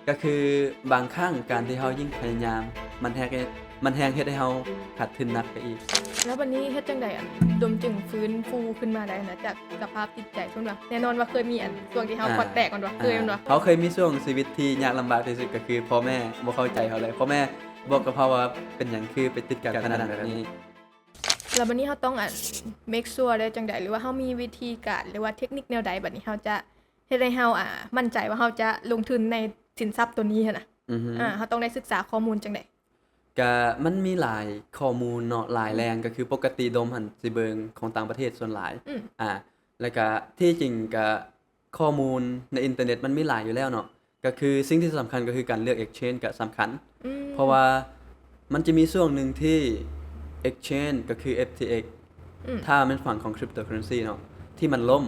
ก็คือบางครั้งการที่เรายิ่งพยายามมันแฮงมันแฮงเฮ็ดให้เราขาดทุนหนักไปอีกแล้ววันนี้เฮ็ดจั่งใดดมจึงฟื้นฟูขึ้นมาได้นะจากสภาพจิตใจซุ่มว่าแน่นอนว่าเคยมีช่วงที่เฮาพอแตกก่อนบ่เคยแม่นบ่เขาเคยมีช่วงชีวิตที่ยากลำบากที่สุดก็คือพ่อแม่บ่เข้าใจเขาเลยพ่อแม่บอกกับเขาว่าเป็นหยังคือไปติดการพนันแบบนี้แล้วบัดนี้เฮาต้องmake sure ได้จั่งใดหรือว่าเฮามีวิธีการหรือว่าเทคนิคแนวใดบัดนี้เฮาจะเฮ็ดให้เฮามั่นใจว่าเฮาจะลงทุนในสินทรัพย์ตัวนี้หันน่ะอือฮึเฮาต้องได้ศึกษาข้อมูลจั่งใดก็มันมีหลายข้อมูลเนาะหลายแหล่งก็คือปกติโดมหั้นสิเบิ่งของต่างประเทศส่วนหลายอืมอ่าแล้วก็ที่จริงก็ข้อมูลในอินเทอร์เน็ตมันมีหลายอยู่แล้วเนาะก็คือสิ่งที่สำคัญก็คือการเลือก exchange ก็สำคัญอืเพราะมว่ามันจะมีช่วงหนึ่งที่ exchange ก็คือ FTX อืมถ้าเป็นฝั่งของ cryptocurrency เนาะที่มันล่ม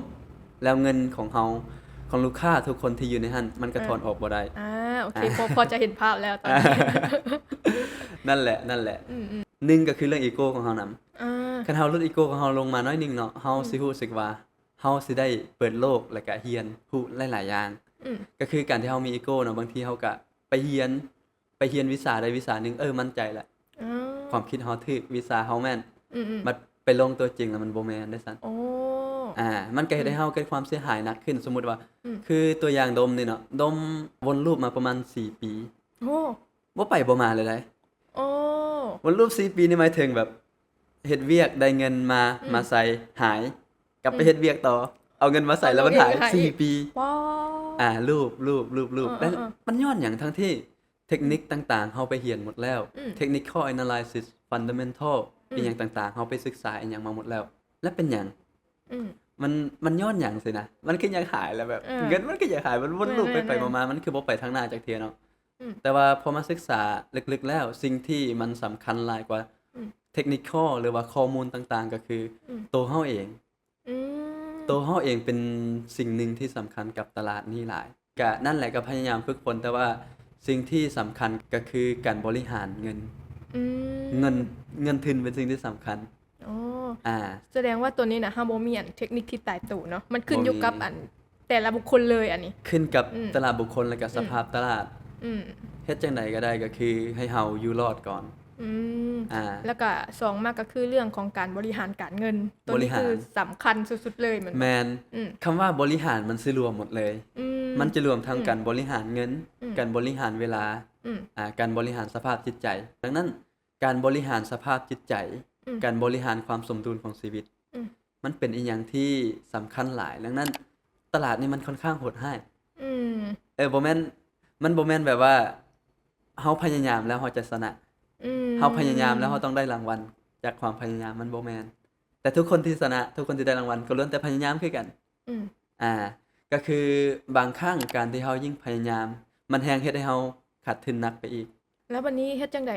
แล้วเงินของเราของลูกค้าทุกคนที่อยู่ในหั้นมันก็ถอนออกบ่ได้อาโอเคอา พอจะเห็นภาพแล้วตอนนี้ นั่นแหละนั่นแหละอืมหนึ่งก็คือเรื่องอีโกของเรานำๆอาคันเราลดอีโกของเราลงมาน้อยหนึงเนาะเราสิรู้สึกว่าเราสิได้เปิดโลกและก็เรียนรู้หลายๆอย่างอืมก็คือการที่เรามีอีโกเนาะบางทีเราก็ไปเรียนวิชาใดวิชาหนึ่งมั่นใจแล้วอ๋อความคิดเราถูกวิชาเราแม่นอืมบัดไปลงตัวจริงแล้วมันบ่แม่นเด้อซั้นๆโอ้มันก็เฮ็ดให้เราเกิดความเสียหายหนักขึ้นสมมุติว่าอืมคือตัวอย่างดมนี่เนาะดมวนลูปมาประมาณ4ปีโอ้ บ่ไปบ่มาเลยเดะ โอ้วนลูป4ปีนี่หมายถึงแบบเฮ็ดเวียกได้เงินมาอืมมาใส่หายกลับอืมไปเฮ็ดเวียกต่อเอาเงินมาใส่แล้วมันหายเอาเงินหายอีก4ปีว้ารูปเอแล้วอๆๆมันย้อนหยังทั้งที่เทคอืมนิคต่างๆเราไปเรียนหมดแล้ว อืม Technical Analysis Fundamental อืมอิหยังต่างๆเราไปศึกษาอิหยังมาหมดแล้วแล้วเป็นหยังอืมมันย้อนหยังสินะมันคือยังหายแล้วแบบเออเงินมันก็ยังหายมันวนลูปไปแม่นๆๆๆมาๆมันคือบ่ไปทางหน้าจักเที่ยเนาะ อืมแต่ว่าพอมาศึกษาลึกๆแล้วสิ่งที่มันสำคัญหลายกว่าอืม Technical หรือว่าข้อมูลต่างๆก็คืออืมตัวเราเอง อืมตัวเราเองเป็นสิ่งหนึ่งที่สำคัญกับตลาดนี้หลายก็นั่นแหละก็พยายามฝึกฝนแต่ว่าสิ่งที่สำคัญก็คือการบริหารเงินอืเงินมเงินทุนเป็นสิ่งที่สำคัญอ๋ออ่าแสดงว่าตัวนี้น่ะเราบ่มีเทคนิคที่ตายตัวเนาะมันขึ้นบ่อยู่กับมีแต่ละบุคคลเลยอันนี้ขึ้นกับอืมตลาดบุคคลและก็สภาพตลาดอืมเฮ็ดจังไดก็ได้ก็คือให้เราอยู่รอดก่อนอืมอ่าแล้วก็2มาก็คือเรื่องของการบริหารการเงินตัวนี้คือสำคัญสุดๆเลยแม่นบ่แม่นอืมคำว่าบริหารมันสิรวมหมดเลย อืมมันจะรวมทั้งอืมการบริหารเงินอืมการบริหารเวลาอืมการบริหารสภาพจิตใจ ดังนั้นการบริหารสภาพจิตใจ อืมการบริหารความสมดุลของชีวิต อืมมันเป็นอีหยังที่สำคัญหลาย ดังนั้นตลาดนี่มันค่อนข้างโหดร้ายอืมบ่แม่นมันบ่แม่นแบบว่าเฮาพยายามแล้วเฮาจะชนะอืเฮาพยายามแล้วเฮามต้องได้รางวัลจากความพยายามมันบ่แม่นแต่ทุกคนที่ชนะทุกคนที่ได้รางวัลก็ล้วนแต่พยายามคือกัน อืมอ่าก็คือบางครั้งการที่เรายิ่งพยายามมันแฮงเฮ็ดให้เราขาดทุนหนักไปอีกแล้ววันนี้เฮ็ดจั่งใด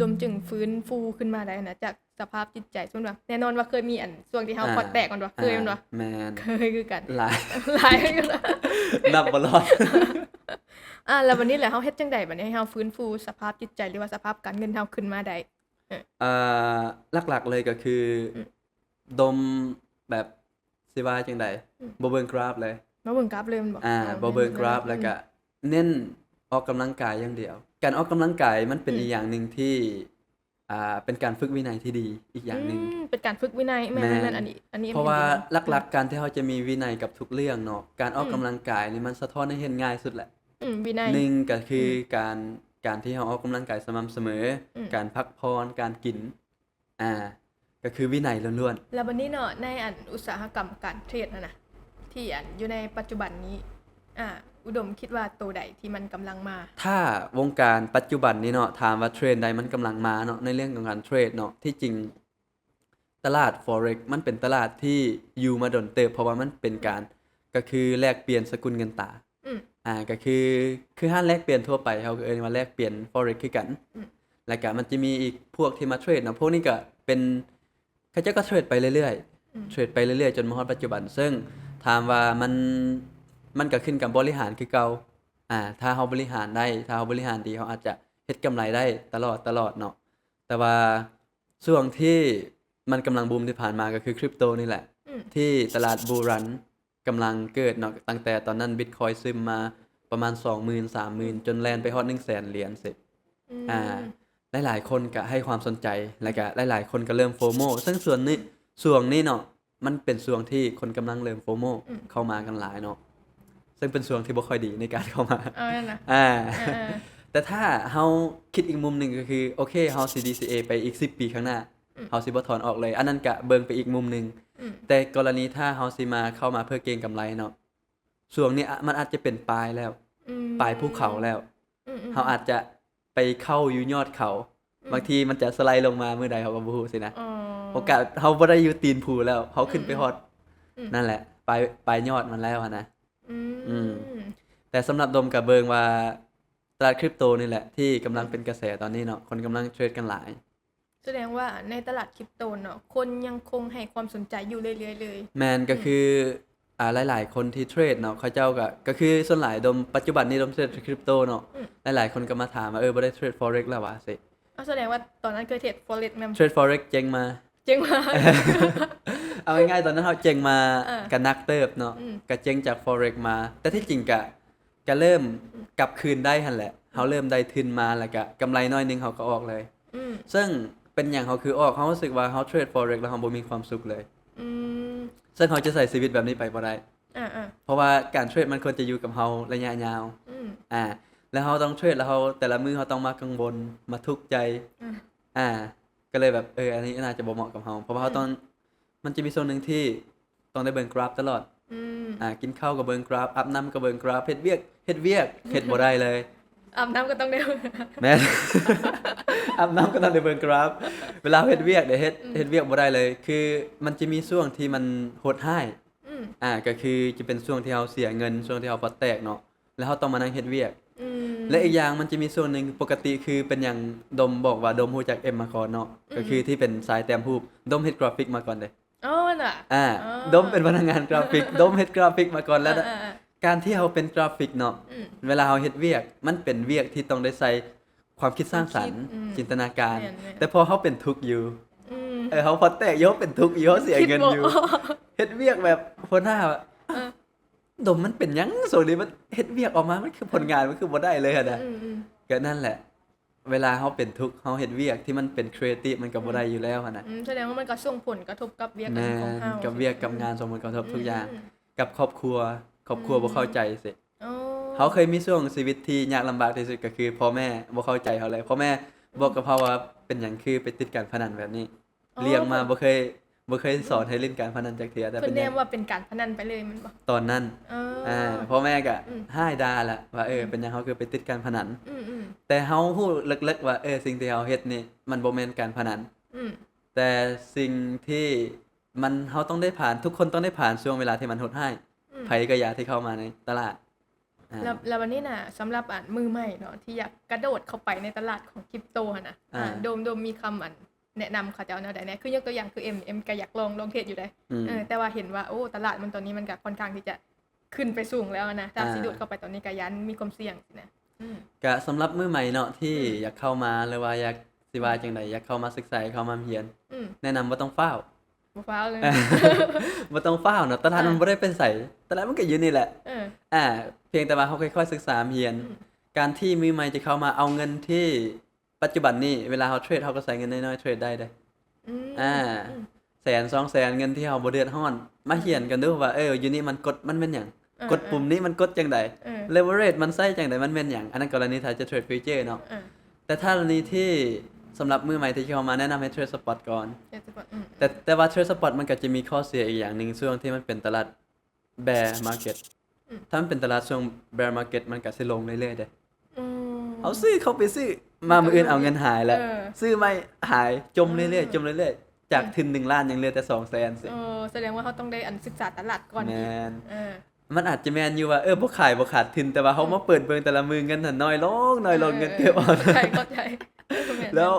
ดมจึงฟื้นฟูขึ้นมาได้นะจากสภาพจิตใจซุ่มว่าแน่นอนว่าเคยมีช่วงที่เฮาอาพอแตกก่อนบ่เคยแม่นบ่แม่นเคยคือกัน หลาย หลายคือกัน นับบ่รอด แล้ววันนี้แหละเฮาเฮ็ดจั่งใดบัดนี้ให้เฮาฟื้นฟูสภาพจิตใจหรือว่าสภาพการเงินเฮาขึ้นมาได้เอออ่หลักๆเลยก็คืออืมดมแบบสิว่าจังใดอืมบ่เบิ่งกราฟเลยมาเบิ่งกราฟเลยแม่นบ่บ่เบิ่งกราฟแล้วอืมก็เน้นออกกำลังกายอย่างเดียวการออกกำลังกายมันเป็นอืมอีกอย่างหนึ่งที่เป็นการฝึกวินัยที่ดีอีกอย่างหนึ่ง เป็นการฝึกวินัยแม่แม่นนๆๆอันนี้เพราะว่าเห็นด้วยหลักๆการที่เราจะมีวินัยกับทุกเรื่องเนาะการออกอืมกำลังกายนี่มันสะท้อนให้เห็นง่ายสุดแหละวินัยหนึ่งก็คือือมการที่เราออกกำลังกายสม่ำเสมออืมการพักผ่อนการกินอ่าก็คือวินัยล้วนแล้วบัดนี้เนาะในอุตสาหกรรมการเทรดน่ะนะที่อยู่ในปัจจุบันนี้อุดมคิดว่าตัวใดที่มันกำลังมาๆถ้าวงการปัจจุบันนี้เนาะถามว่าเทรนด์ใดมันกำลังมาเนาะในเรื่องของการเทรดเนาะที่จริงตลาด Forex มันเป็นตลาดที่อยู่มาโดนเติบเพราะว่ามันเป็นการก็คือแลกเปลี่ยนสกุลเงินตรา อืมก็คือห้านแลกเปลี่ยนทั่วไปเขาก็เอิ้นว่าแลกเปลี่ยน Forex คือกันอืมแล้วก็มันจะมีอีกพวกที่มาเทรดเนาะพวกนี้ก็เป็นเขาเจ้าก็เทรดไปเรื่อยอืมๆเทรดไปเรื่อยๆจนมาฮอดปัจจุบันซึ่งถามว่ามันก็ขึ้นกับบริหารคือเก่าถ้าเราบริหารได้ถ้าเราบริหารดีเราอาจจะเฮ็ดกำไรได้ตลอดเนาะแต่ว่าช่วงที่มันกำลังบูมที่ผ่านมาก็คือคริปโตนี่แหละ อืมที่ตลาด Bull Run กำลังเกิดเนาะตั้งแต่ตอนนั้น Bitcoin ซึมมา ประมาณ 20,000 30,000 จนแล่นไปฮอด 100,000 เหรียญสิ อืม อ่า หลายๆคนก็ให้ความสนใจ แล้วก็หลายๆคนก็เริ่ม FOMO ซึ่งส่วนนี้เนาะมันเป็นช่วงที่คนกำลังเริ่ม FOMO เข้ามากันหลายเนาะซึ่งเป็นช่วงที่บ่ค่อยดีในการเข้ามา เอานั่นน่ะ อ่า เออ แต่ถ้าเฮาคิดอีกมุมหนึ่งก็คือโอเคเฮาสิ DCA ไปอีก10 ปีข้างหน้าเฮาสิบ่ถอนออกเลย อันนั้นก็เบิ่งไปอีกมุมหนึ่งแต่กรณีถ้าเฮาสิมาเข้ามาเพื่อเก็งกำไรเนาะช่วงนี้มันอาจจะเป็นปลายแล้ว อืม ปลายภูเขาแล้ว อืม เฮาอาจจะไปเข้าอยู่ยอดเขา บางทีมันจะสไลด์ลงมามื้อใดเฮาก็บ่ฮู้สินะ อ๋อ โอกาสเฮาบ่ได้อยู่ตีนภูแล้วเฮาขึ้นไปฮอด อืม นั่นแหละปลายยอดมันแล้วอะนะ อื อืม ม แต่สำหรับดมกับเบิงว่าตลาดคริปโตนี่แหละที่กำลังเป็นกระแสตอนนี้เนาะคนกำลังเทรดกันหลาย แสดงว่าในตลาดคริปโตเนาะคนยังคงให้ความสนใจอยู่เรื่อยๆเลย แมนก็คือหลายๆคนที่เทรดเนาะเขาเจ้าก็คือส่วนหลายดมปัจจุบันนี้ดมเทรดคริปโตเนาะหลายๆคนก็มาถามว่าบ่ได้เทรด forex แล้ววะสิ เอาแสดงว่าตอนนั้นเคยเทรด Forex นำ เทรด forex เจ๊งมา เจ๋งมาก เอาง่ายๆตอนนั้นเฮาเจ๊งมา เออ ก็นักเติบเนาะ อืม ก็เจ๊งจาก forex มา แต่ที่จริงก็เริ่มกลับคืนได้หั่นแหละเฮาเริ่มได้ทุนมาแล้วก็กำไรน้อยหนึงเฮาก็ออกเลย อืม ซึ่งเป็นอย่างเขาคือออกเขารู้สึกว่าเขาเทรด forex แล้วเขาบ่มีความสุขเลย อืม ซึ่งเขาจะใส่ชีวิตแบบนี้ไปบ่ได้ อ่า เพราะว่าการเทรดมันควรจะอยู่กับเราระยะยาว อืม แล้วเขาต้องเทรดแล้วเขาแต่ละมือเขาต้องมากังวลมาทุกข์ใจ อืม ก็เลยแบบอันนี้น่าจะบ่เหมาะกับเราเพราะว่าเขาต้องมันจะมีโซนหนึงที่ต้องได้เบิ่งกราฟตลอด อืม กินข้าวก็เบิ่งกราฟอาบน้ำก็เบิ่งกราฟเฮ็ดเวียกเฮ็ดบ่ได้เลย อาบน้ำก็ต้องได้ แม่น อาบน้ำก็ต้องได้เบิ่งกราฟ เวลาเฮ็ดเวียกเฮ็ดเวียกบ่ได้เลย คือมันจะมีช่วงที่มันโหดร้าย อืม ก็คือจะเป็นช่วงที่เราเสียเงินช่วงที่เราพอแตกเนาะแล้วเราต้องมานั่งเฮ็ดเวียก อืม และอีกอย่างมันจะมีช่วงหนึงปกติคือเป็นอย่างดมบอกว่าดมรู้จักเอ็มมาก่อนเนาะก็คือที่เป็นสายแต้มรูปดมเฮ็ดกราฟิกมาก่อนเด้ อ๋อน่ะ อ่า อ๋อ ดมเป็นพนักงานกราฟิกดมเฮ็ดกราฟิกมาก่อนแล้ว อ่า การที่เราเป็นกราฟิกเนาะ อืม เวลาเราเฮ็ดเวียกมันเป็นเวียกที่ต้องได้ใส่ความคิดสร้างสรรค์ อืม จินตนาการ แม่นๆ แต่พอเขาเป็นทุกข์อยู่ อืม เขาพอแตกอยู่เขาเป็นทุกข์อยู่เขาเสียเงินอยู่ คิดบ่ออก เฮ็ดเวียกแบบหัวหน้าว่า เออ ดมมันเป็นหยังส่วนนี้มันเฮ็ดเวียกออกมามันคือผลงานมันคือบ่ได้เลยอะนะ อืม ก็นั่นแหละ เวลาเขาเป็นทุกข์เขาเฮ็ดเวียกที่มันเป็นครีเอทีฟมันก็บ่ได้อยู่แล้วอะนะ แสดงว่ามันก็ส่งผลกระทบกับเวียก แม่ ของ น เฮา กับเวียกกับงานสมมุติกระทบทุกอย่าง อืม กับครอบครัวบ่เข้าใจสิ อ๋อ เขาเคยมีช่วงชีวิตที่ยากลำบากที่สุดก็คือพ่อแม่บ่เข้าใจเขาเลยพ่อแม่บอกกับเขาว่าเป็นหยังคือไปติดการพนันแบบนี้ เลี้ยงมาบ่เคยสอนให้เล่นการพนันจักเทื่อแต่ เพิ่ เป็น น แน หยั ม ง ว่าเป็นการพนันไปเลยมันบ่ ตอนนั้น อ๋อ พ่อแม่ก็ อืม ให้ด่าแหละว่าเป็นหยังเขาคือไปติดการพนัน อืม แต่เฮาฮู้ลึกๆว่าสิ่งที่เฮาเฮ็ดนี่มันบ่แม่นการพนัน อืม แต่สิ่งที่มันเฮาต้องได้ผ่านทุกคนต้องได้ผ่านช่วงเวลาที่มันโหดร้าย อืม ไผก็อยากที่เข้ามาในตลาดอ่า แล้ววันนี้น่ะสำหรับมือใหม่เนาะที่อยากกระโดดเข้าไปในตลาดของคริปโตหั่นน่ะโดมมีคำแนะนำเขาเจ้าแนวใดแน่คือยกตัวอย่างคือเอ็มก็อยากลองเทรดอยู่ได้ อืม แต่ว่าเห็นว่าโอ้ตลาดมันตอนนี้มันก็ค่อนข้างที่จะขึ้นไปสูงแล้วนะถ้าสิโดดเข้าไปตอนนี้ก็ยันมีความเสี่ยงสินะอืม ก็สำหรับมือใหม่เนาะที่อยากเข้ามาหรือว่าอยากสิว่าจังไดอยากเข้ามาศึกษาเข้ามาเรียน อืม แนะนำบ่ต้องฟ้าว บ่ฟ้าวเลย บ่ต้องฟ้าวเนาะตลาดมันบ่ได้เป็นไสตลาดมันก็อยู่นี่แหละ เออ เพียงแต่ว่าเขาค่อยๆศึกษาเรียน อืม การที่มือใหม่จะเข้ามาเอาเงินที่ปัจจุบันนี้เวลาเขาเทรดเขาก็ใส่เงินน้อยๆเทรดได้เด้ อืม อ่า แสน2แสนเงินที่เราบ่เดือดร้อน มาเรียนกันดูว่าอยู่นี่มันกดมันแม่นหยังกดปุ่มนี้มันกดจังได เออ leverage มันใส่จังไดมันแม่นหยังอันนั้นกรณีถ้าจะเทรดฟิวเจอร์เนาะ เออ แต่ถ้ากรณีที่สำหรับมือใหม่ที่เข้ามาแนะนำให้เทรดสปอตก่อน เดี๋ยวจะบอก แต่ว่าเทรดสปอตมันก็จะมีข้อเสียอีกอย่างหนึงช่วงที่มันเป็นตลาด bear market ถ้ามันเป็นตลาดช่วง bear market มันก็สิลงเรื่อยๆเด้ อืม เอาซื้อเขาไปซื้อมามื้ออื่นเอาเงินหายแล้ว เออ ซื้อไม่หายจมเรื่อยๆจมเรื่อยๆจากทุน1ล้านยังเหลือแต่200,000สิ แสดงว่าเขาต้องได้ศึกษาตลาดก่อน แม อีก น เออ มันอาจจะแมนอยู่ว่าบ่ขายบ่ขาดทุนแต่ว่าเขามาเปิดเบิ่งแต่ละมือเงินน่ะน้อยลงเงินเก็บออก เข้าใจ แล้ว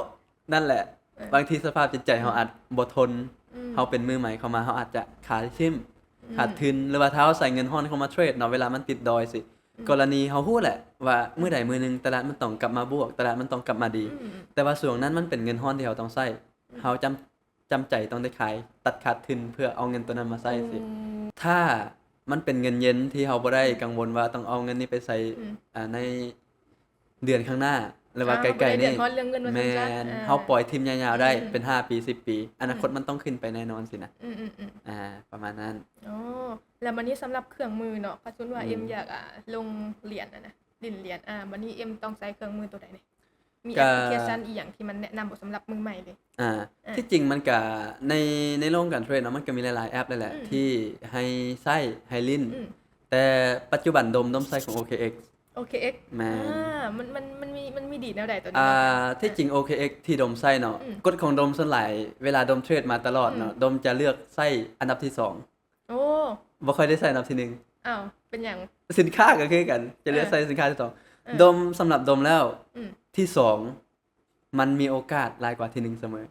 นั่นแหละ เออ บางทีสภาพจิตใจเขาอาจบ่ทน อืม เขาเป็นมือใหม่เข้ามาเขาอาจจะขาดทิ่มขาดทุนหรือว่าถ้าเขาใส่เงินฮ้อนเข้ามาเทรดเนาะเวลามันติดดอยสิ กรณีเขาฮู้แหละว่ามื้อใดมื้อหนึงตลาดมันต้องกลับมาบวกตลาดมันต้องกลับมาดี อืม แต่ว่าช่วงนั้นมันเป็นเงินฮ้อนที่เขาต้องใช้เขาจำใจต้องได้ขายตัดขาดทุนเพื่อเอาเงินตัวนั้นมาใช้สิ ถ้า มันเป็นเงินเย็นที่เราบ่ได้กังวลว่าต้องเอาเงินนี้ไปใส่ในเดือนข้างหน้าหรือว่าใกล้ๆนี่แม่นเฮาปล่อยทิ่มยาวๆได้เป็น5ปี10ปีอนาคตมันต้องขึ้นไปแน่นอนสินะประมาณนั้นอ๋อแล้วบัดนี้สำหรับเครื่องมือเนาะถ้าสมมุติว่าเอ็มอยากลงเหรียญนะดินเหรียญบัดนี้เอ็มต้องใช้เครื่องมือตัวใดนี่มีแอปพลิเคชันอีหยังที่มันแนะนำบ่สำหรับมือใหม่เลยที่จริงมันก็ในโลกการเทรดเนาะมันก็มีหลายๆแอปเลยแหละที่ให้ใช้ให้ลิ้นแต่ปัจจุบันดมใช้ของ OKX OKX แม่มันมีดีแนวใดตัวนี้ที่จริง OKX ที่ดมใช้เนาะกฎของดมส่วนหลายเวลาดมเทรดมาตลอดเนาะดมจะเลือกใช้อันดับที่2โอ้บ่ค่อยได้ใช้อันดับที่1อ้าวเป็นหยังสินค้าก็คือกันจะเลือกใช้สินค้าที่2ดมสำหรับดมแล้วที่2มันมีโอกาสหลายกว่าที่1เสมอ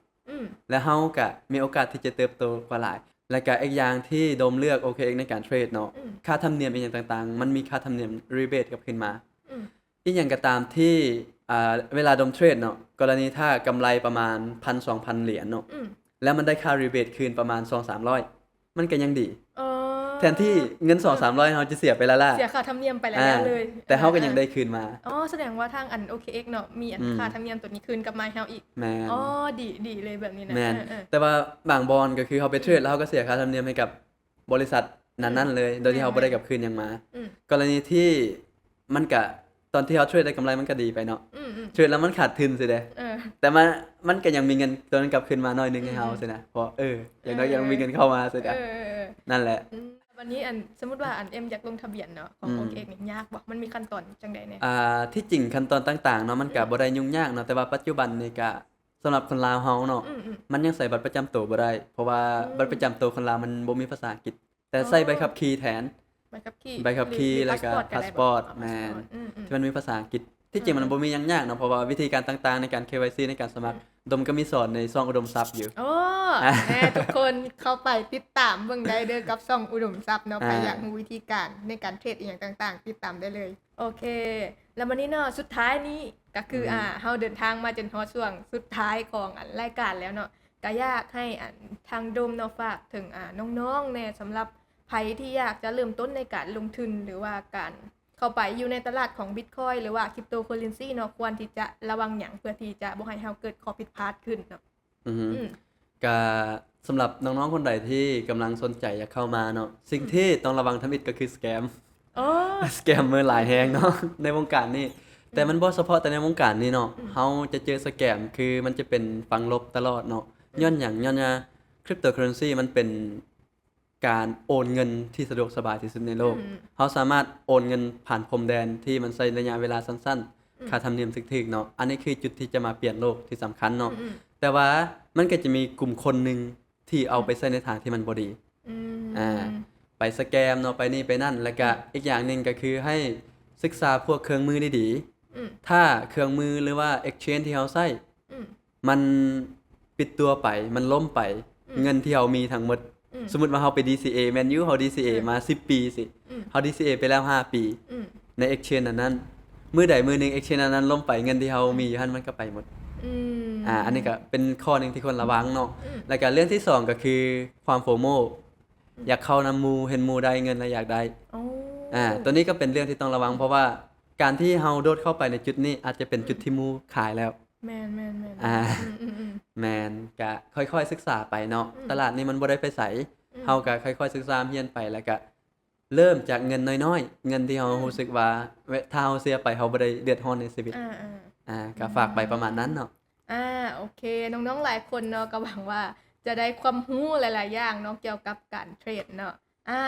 และเฮาก็มีโอกาสที่จะเติบโตกว่าหลายและก็อีกอย่างที่ดมเลือก OKX ในการเทรดเนาะค่าธรรมเนียมอีกอย่างต่างๆมันมีค่าธรรมเนียมรีเบทกลับขึ้นมาอีกอย่างก็ตามที่เวลาดมเทรดเนาะกรณีถ้ากำไรประมาณ 1,000-2,000 เหรียญเนาะแล้วมันได้ค่ารีเบทคืนประมาณ 2-300 มันก็ยังดีแทนที่เงิน 2-300 เฮาจะเสียไปแล้วล่ะเสียค่าธรรมเนียมไปแล้วเลยแต่เฮาก็ยังได้คืนมาแสดงว่าทางOKX เนาะมีค่าธรรมเนียมตัวนี้คืนกลับมาให้เฮาอีกแม่นดีเลยแบบนี้นะแต่ว่าบางบอนก็คือเฮาไปเทรดแล้วเฮาก็เสียค่าธรรมเนียมให้กับบริษัทนั้นๆเลยโดยที่เฮาบ่ได้กลับคืนหยังมากรณีที่มันก็ตอนที่เฮาเทรดได้กำไรมันก็ดีไปเนาะเทรดแล้วมันขาดทุนสิเด้แต่มันก็ยังมีเงินตัวนั้นกลับคืนมาหน่อยนึงให้เฮาสินะเพราะอย่างน้อยยังมีเงินเข้ามาสิเด้นั่นแหละวันนี้สมมุติว่าเอ็มอยากลงทะเบียนเนาะของ OKX นี่ยากบ่มันมีขั้นตอนจังได๋แน่ที่จริงขั้นตอนต่างๆเนาะมันก็บ่ได้ยุ่งยากเนาะแต่ว่าปัจจุบันนี่ก็สำหรับคนลาวเฮาเนาะมันยังใส่บัตรประจำตัวบ่ได้เพราะว่าบัตรประจำตัวคนลาวมันบ่มีภาษาอังกฤษแต่ใส่ใบขับขี่แทนใบขับขี่แล้วก็พาสปอร์ตแม่นที่มันมีภาษาอังกฤษที่จริงมันบ่มีหยังยากเนาะเพราะว่าวิธีการต่างๆในการ KYC ในการสมัครดมก็มีสอนในช่องอุดมทรัพย์อยู่ทุกคนเข้าไปติดตามเบิ่งได้เด้อกับช่องอุดมทรัพย์เนาะใครอยากรู้วิธีการในการเทรดอีหยังต่างๆติดตามได้เลยโอเคแล้ววันนี้เนาะสุดท้ายนี้ก็คือเฮาเดินทางมาจนฮอดช่วงสุดท้ายของรายการแล้วเนาะก็อยากให้ทางโดมเนาะฝากถึงน้องๆแน่สำหรับไผที่อยากจะเริ่มต้นในการลงทุนหรือว่าการเข้าไปอยู่ในตลาดของ Bitcoin หรือว่า Cryptocurrency เนาะควรที่จะระวังหยังเพื่อที่จะบ่ให้เฮาเกิดข้อผิดพลาดขึ้นเนาะก็สำหรับน้องๆคนใดที่กำลังสนใจอยากเข้ามาเนาะสิ่งที่ต้องระวังทำอิดก็คือสแกมสแกมเมื่อหลายแฮงเนาะในวงการนี้แต่มันบ่เฉพาะแต่ในวงการนี้เนาะเฮาจะเจอสแกมคือมันจะเป็นฝั่งลบตลอดเนาะย้อนCryptocurrency มันเป็นการโอนเงินที่สะดวกสบายที่สุดในโลกเฮาสามารถโอนเงินผ่านพรมแดนที่มันใช้ระยะเวลาสั้นๆค่าธรรมเนียมถึกๆเนาะอันนี้คือจุดที่จะมาเปลี่ยนโลกที่สำคัญเนาะแต่ว่ามันก็จะมีกลุ่มคนนึงที่เอาไปใช้ในทางที่มันบ่ดีไปสแกมเนาะไปนี่ไปนั่นแล้วก็อีกอย่างนึงก็คือให้ศึกษาพวกเครื่องมือดีๆถ้าเครื่องมือหรือว่า exchange ที่เฮาใช้มันปิดตัวไปมันล่มไปเงินที่เฮามีทั้งหมดสมมุติว่าเฮาไป DCA แม่นอยู่เฮา DCA มา10ปีสิเฮา DCA ไปแล้ว5ปีใน exchange นั้นมื้อใดมื้อนึง exchange นั้นล่มไปเงินที่เฮามีอยู่หั่นมันก็ไปหมดอันนี้ก็เป็นข้อนึงที่ควรระวังเนาะแล้วก็เรื่องที่2ก็คือความโฟโมอยากเข้านำหมู่เห็นหมู่ได้เงินแล้วอยากได้ตัวนี้ก็เป็นเรื่องที่ต้องระวังเพราะว่าการที่เฮาโดดเข้าไปในจุดนี้อาจจะเป็นจุดที่หมู่ขายแล้วแม่นแม่นก็ค่อยๆศึกษาไปเนาะตลาดนี้มันบ่ได้ไปไสเฮาก็ค่อยๆศึกษาเรียนไปแล้วก็เริ่มจากเงินน้อยๆเงินที่เฮารู้สึกว่าถ้าเฮาเสียไปเฮาบ่ได้เดือดร้อนในชีวิตก็ฝากไปประมาณนั้นเนาะโอเคน้องๆหลายคนเนาะก็หวังว่าจะได้ความรู้หลายๆอย่างเนาะเกี่ยวกับการเทรดเนาะ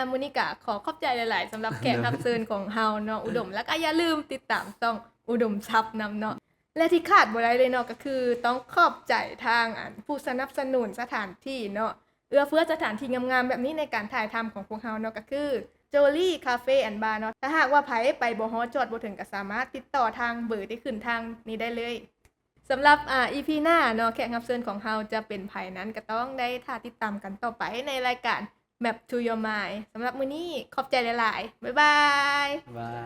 มื้อนี้ก็ขอขอบใจหลายๆสำหรับแขกรับเชิญของเฮาเนาะอุดมแล้วก็อย่าลืมติดตามช่องอุดมทรัพย์นำเนาะและที่ขาดบ่ได้เลยเนาะก็คือต้องขอบใจทางผู้สนับสนุนสถานที่เนาะเอื้อเฟื้อสถานที่งามๆแบบนี้ในการถ่ายทำของพวกเฮาเนาะก็คือ Jolly Cafe and Bar เนาะถ้าหากว่าไผไปบ่ฮอดจอดบ่ถึงก็สามารถติดต่อทางเบอร์ที่ขึ้นทางนี้ได้เลยสำหรับ EP หน้าเนาะแขกรับเชิญของเฮาจะเป็นไผนั้นก็ต้องได้ท่าติดตามกันต่อไปในรายการ Map to Your Mind สำหรับมื้อนี้ขอบใจหลายๆบ๊ายบาย